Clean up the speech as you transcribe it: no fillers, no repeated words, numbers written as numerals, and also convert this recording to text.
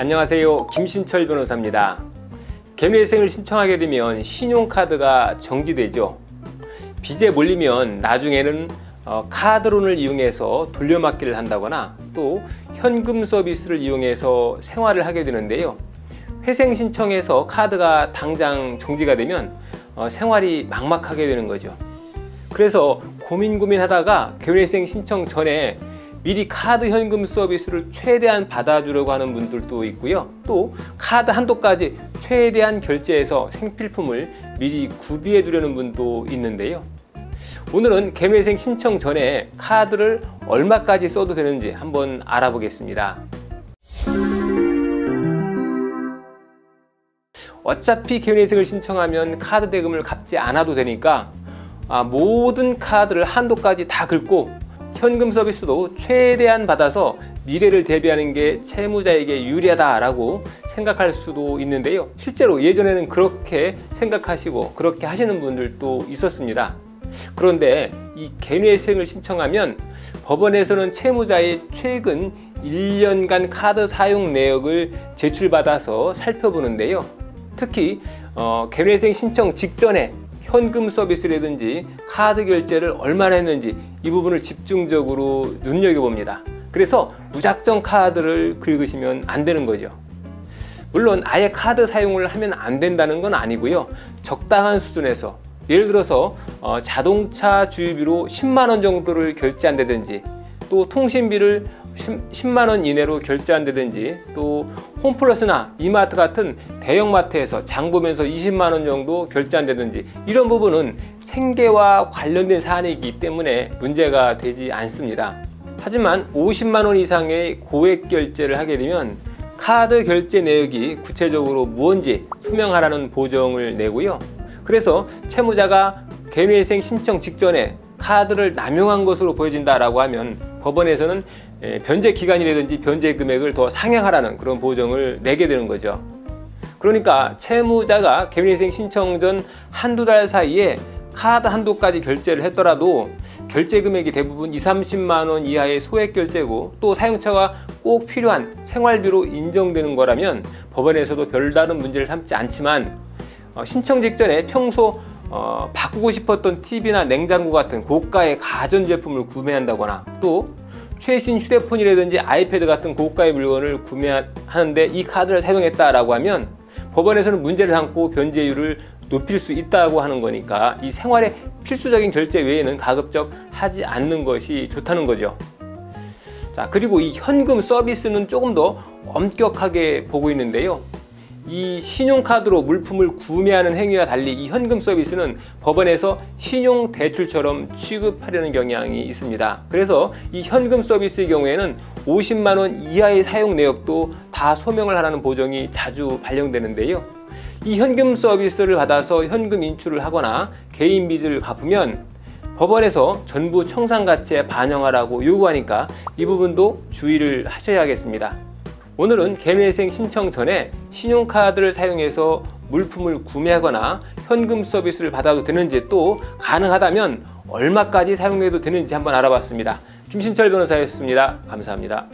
안녕하세요, 김신철 변호사입니다. 개미회생을 신청하게 되면 신용카드가 정지되죠. 빚에 몰리면 나중에는 카드론을 이용해서 돌려막기를 한다거나 또 현금 서비스를 이용해서 생활을 하게 되는데요. 회생 신청에서 카드가 당장 정지가 되면 생활이 막막하게 되는 거죠. 그래서 고민하다가 개미회생 신청 전에 미리 카드 현금 서비스를 최대한 받아주려고 하는 분들도 있고요. 또 카드 한도까지 최대한 결제해서 생필품을 미리 구비해 두려는 분도 있는데요. 오늘은 개미회생 신청 전에 카드를 얼마까지 써도 되는지 한번 알아보겠습니다. 어차피 개미회생을 신청하면 카드 대금을 갚지 않아도 되니까 모든 카드를 한도까지 다 긁고 현금 서비스도 최대한 받아서 미래를 대비하는 게 채무자에게 유리하다라고 생각할 수도 있는데요. 실제로 예전에는 그렇게 생각하시고 그렇게 하시는 분들도 있었습니다. 그런데 이 개미회생을 신청하면 법원에서는 채무자의 최근 1년간 카드 사용 내역을 제출받아서 살펴보는데요. 특히 개미회생 신청 직전에 현금 서비스라든지 카드 결제를 얼마나 했는지 이 부분을 집중적으로 눈여겨봅니다. 그래서 무작정 카드를 긁으시면 안 되는 거죠. 물론 아예 카드 사용을 하면 안 된다는 건 아니고요. 적당한 수준에서 예를 들어서 자동차 주유비로 10만 원 정도를 결제한다든지 또 통신비를 10만 원 이내로 결제한다든지 또 홈플러스나 이마트 같은 대형마트에서 장 보면서 20만 원 정도 결제한다든지 이런 부분은 생계와 관련된 사안이기 때문에 문제가 되지 않습니다. 하지만 50만 원 이상의 고액 결제를 하게 되면 카드 결제 내역이 구체적으로 무언지 소명하라는 보정을 내고요. 그래서 채무자가 개미회생 신청 직전에 카드를 남용한 것으로 보여진다라고 하면 법원에서는 변제 기간이라든지 변제 금액을 더 상향하라는 그런 보정을 내게 되는 거죠. 그러니까 채무자가 개미회생 신청 전 한두 달 사이에 카드 한도까지 결제를 했더라도 결제 금액이 대부분 20~30만 원 이하의 소액 결제고 또 사용처가 꼭 필요한 생활비로 인정되는 거라면 법원에서도 별다른 문제를 삼지 않지만 신청 직전에 평소 바꾸고 싶었던 TV나 냉장고 같은 고가의 가전제품을 구매한다거나 또 최신 휴대폰이라든지 아이패드 같은 고가의 물건을 구매하는데 이 카드를 사용했다라고 하면 법원에서는 문제를 삼고 변제율을 높일 수 있다고 하는 거니까 이 생활의 필수적인 결제 외에는 가급적 하지 않는 것이 좋다는 거죠. 자, 그리고 이 현금 서비스는 조금 더 엄격하게 보고 있는데요. 이 신용카드로 물품을 구매하는 행위와 달리 이 현금 서비스는 법원에서 신용대출처럼 취급하려는 경향이 있습니다. 그래서 이 현금 서비스의 경우에는 50만 원 이하의 사용 내역도 다 소명을 하라는 보정이 자주 발령되는데요. 이 현금 서비스를 받아서 현금 인출을 하거나 개인 빚을 갚으면 법원에서 전부 청산가치에 반영하라고 요구하니까 이 부분도 주의를 하셔야겠습니다. 오늘은 개미회생 신청 전에 신용카드를 사용해서 물품을 구매하거나 현금 서비스를 받아도 되는지 또 가능하다면 얼마까지 사용해도 되는지 한번 알아봤습니다. 김신철 변호사였습니다. 감사합니다.